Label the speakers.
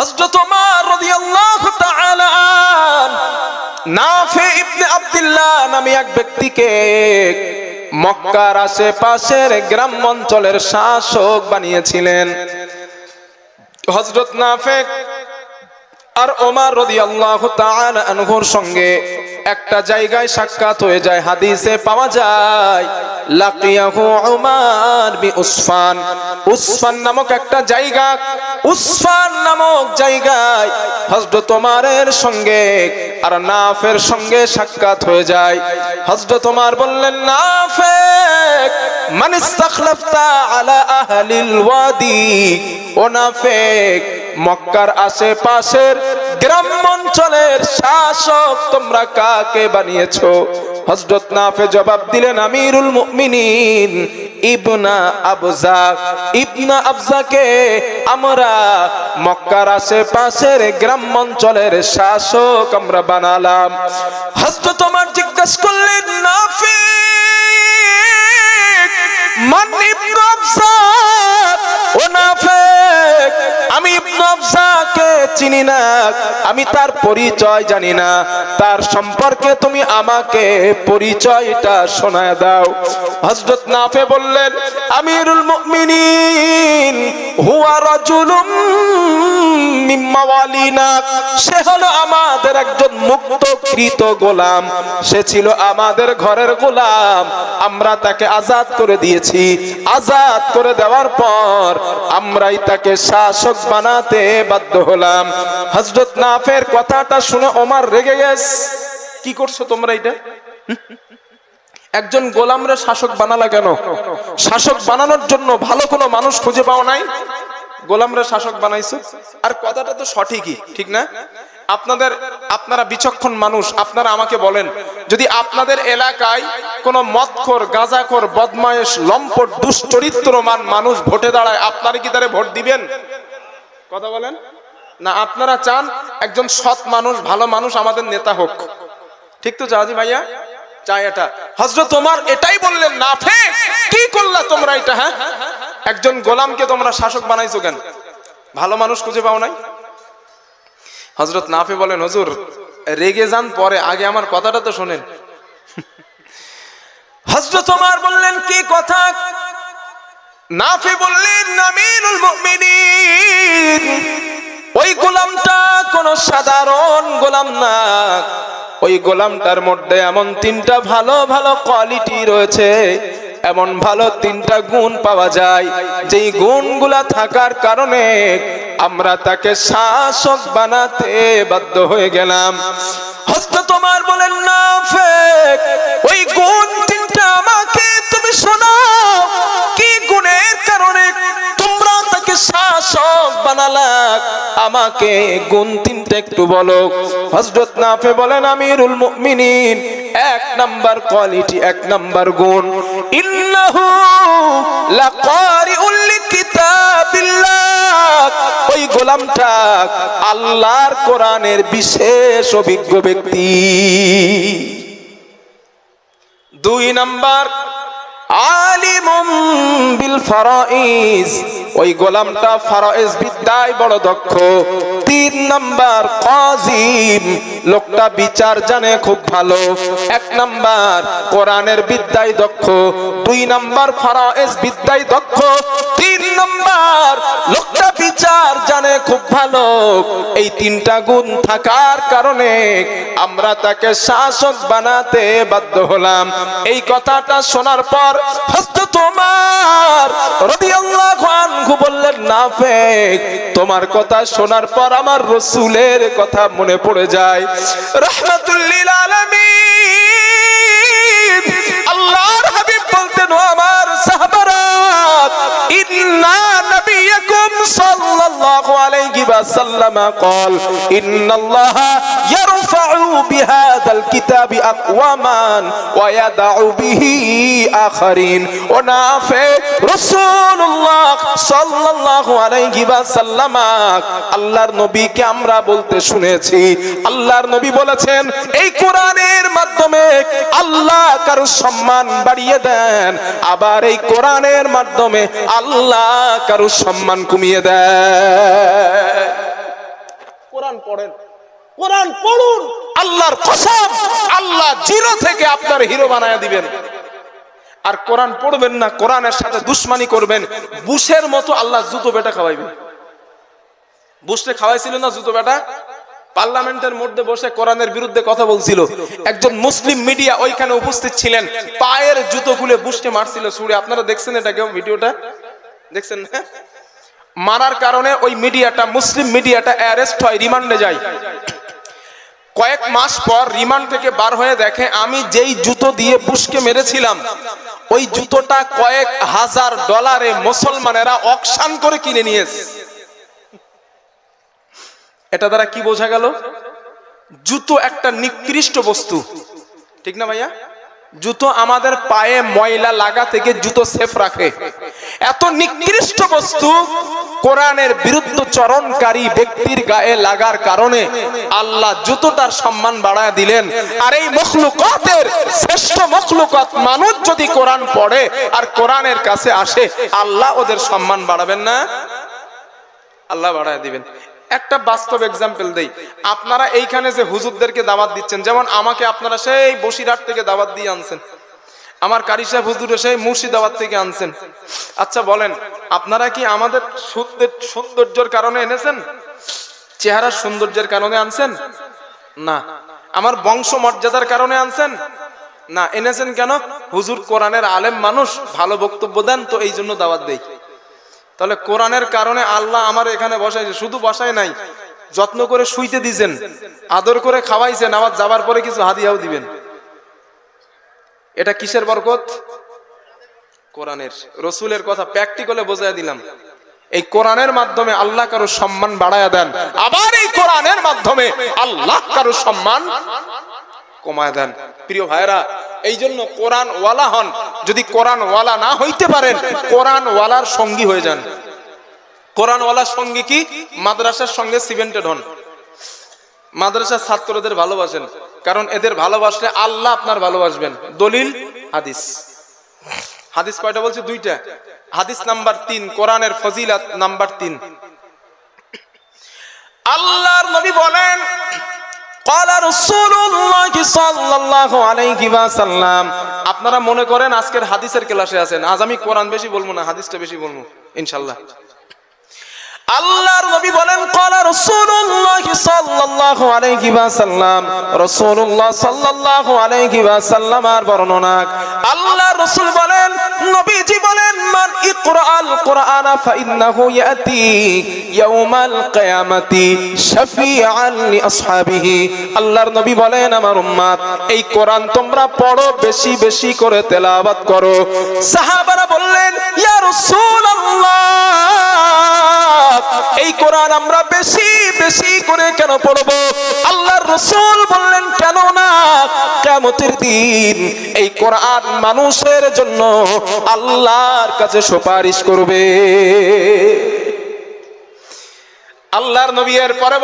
Speaker 1: হযরত ওমর রাদিয়াল্লাহু তাআলা নাফি ইবনে আব্দুল্লাহ নামে এক ব্যক্তিকে মক্কার আশেপাশের গ্রাম অঞ্চলের শাসক বানিয়েছিলেন। হযরত নাফি আর ওমর রাদিয়াল্লাহু তাআলা আনহুর সঙ্গে একটা জায়গায় সাক্ষাৎ হয়ে যায়। হাদিসে পাওয়া যায় লাকিয়াহু উমার বি উসফান, উসফান নামক একটা জায়গা, উসফান নামক জায়গায় হযরত ওমরের সঙ্গে আর নাফের সঙ্গে সাক্ষাৎ হয়ে যায়। হযরত ওমর বললেন, নাফে মান ইস্তাখলাফতা আলা আহলিল ওয়াদি, ও নাফেক মক্কার আশেপাশের গ্রাম অঞ্চলের শাসক তোমরা কাকে বানিয়েছো? হযরত নাফে জবাব দিলেন, আমিরুল মুমিনিন ইবনা আবজা, ইবনা আবজাকে আমরা মক্কার আশেপাশের গ্রাম অঞ্চলের শাসক আমরা বানালাম। হযরত ওমর জিজ্ঞাসা করলেন, নাফে মান ইবনা আবজা? ও নাফে, আমি ইবনে আবজাকে চিনি না, আমি তার পরিচয় জানি না, তার সম্পর্কে তুমি আমাকে পরিচয়টা শোনায় দাও। হযরত নাফে বললেন, আমিরুল মুমিনিন হুয়া রাজুলুম মিন মাওয়ালিনা, সে হলো আমাদের একজন মুক্তকৃত গোলাম, সে ছিল আমাদের ঘরের গোলাম, আমরা তাকে আজাদ করে দিয়েছি। আজাদ করে দেওয়ার পর আমরাই তাকে শাসক বানাতে বাধ্য হলাম। হযরত নাফের কথাটা শুনে ওমর রেগে গেছে। কি করছো তোমরা এটা? একজন গোলামরে শাসক বানালা কেন? শাসক বানানোর জন্য ভালো কোনো মানুষ খুঁজে পাও নাই, গোলামরে শাসক বানাইছো। আর কথাটা তো সঠিকই, ঠিক না? আপনারা বিচক্ষণ মানুষ, আপনারা আমাকে বলেন, যদি আপনাদের এলাকায় কোন মদখোর, গাঁজাখোর, বদমায়েশ, লম্পট, দুশ্চরিত্রমান মানুষ ভোটে দাঁড়ায়, আপনারা কি তারে ভোট দিবেন? কথা বলেন না। আপনারা চান একজন সৎ মানুষ, ভালো মানুষ আমাদের নেতা হোক, ঠিক তো জাহাজি ভাইয়া? চাই এটা। হযরত ওমর এটাই বললেন, নাফে কি করলা তোমরা এটা? হ্যাঁ, একজন গোলামকে তোমরা শাসক বানাইছো কেন? ভালো মানুষ খুঁজে পাও নাই? হযরত নাফি বলেন, হুজুর রেগে যান পরে, আগে আমার কথাটা তো শোনেন। হযরত ওমর বললেন, কি কথা? নাফি বললেন, আমিরুল মুমিনিন ওই গোলামটা কোন সাধারণ গোলাম না, ওই গোলামটার মধ্যে এমন তিনটা ভালো ভালো কোয়ালিটি রয়েছে, এমন ভালো তিনটা গুণ পাওয়া যায়, যেই গুণগুলা থাকার কারণে আমরা তাকে শাসক বানাতে বাধ্য হয়ে গেলাম। হযরত ওমর বলেন, নাফে ওই গুণ তিনটা আমাকে তুমি শোনাও, কি গুণের কারণে তোমরা তাকে শাসক বানালা, আমাকে গুণ তিনটা একটু বলো। হযরত নাফে বলেন, আমিরুল মুমিনিন এক নাম্বার কোয়ালিটি, এক নাম্বার গুণ, ইন্নাহু লাকারিউল লিকিতাবিল্লাহ, ওই গোলামটা আল্লাহর কোরআনের বিশেষ অভিজ্ঞ ব্যক্তি। দুই নাম্বার, আলিমুম বিল ফারাইজ, ওই গোলামটা ফারাইজ বিদ্যায় বড় দক্ষ। তিন নাম্বার, কাযিম, লোকটা বিচার জানে খুব ভালো। এক নাম্বার কোরআনের বিদ্যায় দক্ষ, দুই নাম্বার ফারাইজ বিদ্যায় দক্ষ, তিন নাম্বার লোকটা বিচার জানে খুব ভালো। এই তিনটা গুণ থাকার কারণে আমরা তাকে শাসক বানাতে বাধ্য হলাম। এই কথাটা শোনার পর হযরত ওমর রাদিয়াল্লাহু আনহু বললেন, নাফে তোমার কথা শোনার পর আমার রাসূলের কথা মনে পড়ে যায়, রাহমাতুল লিল আলামিন। আল্লাহর হাবিব বলতেন, ও আমার সাহাবারা, ইন্না নবিয়াকুম সাল্লাল্লাহু আলাইহি ওয়াসাল্লাম قال ان الله يرفع بهذا الكتاب اقواما ويدع به اخرين। ونافع রাসূলুল্লাহ সাল্লাল্লাহু আলাইহি ওয়াসাল্লাম আল্লাহর নবীকে আমরা বলতে শুনেছি, আল্লাহর নবী বলেছেন, এই কোরআনের মাধ্যমে আল্লাহ কারো সম্মান বাড়িয়ে দেন, আবার এই কোরআনের মাধ্যমে আল্লাহ কারো সম্মান কমিয়ে দেয়। পড়েন, কোরআন পড়ুন, আল্লাহর কসম আল্লাহ জিরো থেকে আপনার হিরো বানায় দিবেন। আর কোরআন পড়বেন না, কোরআনের সাথে দুশমনি করবেন, বুশের মতো আল্লাহ জুতো বেটা খাওয়াইবেন। বুশরে খাওয়াইছিল না জুতো বেটা? পার্লামেন্টের মধ্যে বসে কোরআনের বিরুদ্ধে কথা বলছিল, একজন মুসলিম মিডিয়া ওইখানে উপস্থিত ছিলেন, পায়ের জুতো খুলে বুশকে মারছিল ছুড়ে। আপনারা দেখছেন এটা, কেউ ভিডিওটা দেখছেন না? মারার কারণে ওই মিডিয়াটা, মুসলিম মিডিয়াটা অ্যারেস্ট হয়, রিমান্ডে যায়। কয়েক মাস পর রিমান্ড থেকে বার হয়ে দেখে আমি যেই জুতো দিয়ে বুশকে মেরেছিলাম ওই জুতোটা কয়েক হাজার ডলারে মুসলমানেরা অকশন করে কিনে নিয়েছে। এটা দ্বারা কি বোঝা গেল? জুতো একটা নিকৃষ্ট বস্তু, ঠিক না ভাইয়া? জুতো আমাদের পায়ে ময়লা লাগা থেকে জুতো সেফ রাখে। এত নিকৃষ্ট বস্তু কোরআনের বিরুদ্ধ চরণকারী ব্যক্তির গায়ে লাগার কারণে আল্লাহ জুতোটার সম্মান বাড়ায় দিলেন। আর এই মখলুকাতের শ্রেষ্ঠ মখলুকাত মানুষ যদি কোরআন পড়ে আর কোরআনের কাছে আসে, আল্লাহ ওদের সম্মান বাড়াবেন না? আল্লাহ বাড়ায় দিবেন। একটা বাস্তব এক্সাম্পল দেই। আপনারা এইখানে যে হুজুরদেরকে দাওয়াত দিচ্ছেন, যেমন আমাকে আপনারা সেই বসিরহাট থেকে দাওয়াত দিয়ে আনছেন, আমার কারি সাহেব হুজুর সেই মুর্শিদাবাদ থেকে আনছেন। আচ্ছা বলেন, আপনারা কি আমাদের সৌন্দর্যের কারণে এনেছেন? চেহারার সৌন্দর্যের কারণে আনছেন? না। আমার বংশ মর্যাদার কারণে আনছেন? না। এনেছেন কেন? হুজুর কোরআনের আলেম মানুষ, ভালো বক্তব্য দেন, তো এই জন্য দাওয়াত দেই। তাহলে কোরআনের কারণে আল্লাহ আমার এখানে বসাইছে, শুধু বসায় নাই, যত্ন করে শুইতে দিয়েছেন, আদর করে খাওয়াইছেন, আবার যাবার পরে কিছু হাদিয়াও দিবেন। এটা কিসের বরকত? কোরআনের। রসুলের কথা প্র্যাকটিক্যালে বোঝায় দিলাম। এই কোরআনের মাধ্যমে আল্লাহ কারো সম্মান বাড়ায়া দেন, আবার এই কোরআনের মাধ্যমে আল্লাহ কারো সম্মান কমায় দেন। প্রিয় ভাইরা, এই জন্য কোরআন ওয়ালা হন। যদি কোরআন ওয়ালা না হইতে পারেন, কোরআন ওয়ালার সঙ্গী হয়ে যান। কোরআন ওয়ালার সঙ্গী কি? মাদ্রাসার সঙ্গে সিমেন্টেড হন। মাদ্রাসার ছাত্রদের ভালোবাসেন, কারণ এদের ভালোবাসলে আল্লাহ আপনার ভালোবাসবেন। দলিল হাদিস। হাদিস কয়টা বলছে? দুইটা। হাদিস নাম্বার 3, কোরআনের ফজিলত নাম্বার 3। আল্লাহর নবী বলেন, ক্বালা রাসূলুল্লাহ সাল্লাল্লাহু আলাইহি ওয়াসাল্লাম। আপনারা মনে করেন আজকের হাদিসের ক্লাসে আছেন, আজ আমি কোরআন বেশি বলবো না, হাদিসটা বেশি বলবো ইনশাআল্লাহ। আল্লাহর নবী বলেন, ক্বালা রাসূলুল্লাহ সাল্লাল্লাহু আলাইহি ওয়াসাল্লাম। রাসূলুল্লাহ সাল্লাল্লাহু আলাইহি ওয়াসাল্লামের বর্ণনা। আল্লাহর রাসূল বলেন, নবীজি বলেন, মান ইকরাআল কুরআনা ফাইন্নাহু ইয়াতি ইয়াউমাল কিয়ামাতি শাফিআন লিআসহাবিহি। আল্লাহর নবী বলেন, আমার উম্মত, এই কোরআন তোমরা পড়ো, বেশি বেশি করে তেলাওয়াত করো। সাহাবারা বললেন, ইয়া রাসূলুল্লাহ, এই কোরআন আমরা বেশি বেশি করে কেন পড়বো? আল্লাহর রাসূল বললেন, কেন না, কিয়ামতের দিন এই কোরআন মানুষের জন্য আল্লাহর কাছে সুপারিশ করবে। আল্লাহর নবী এর পরে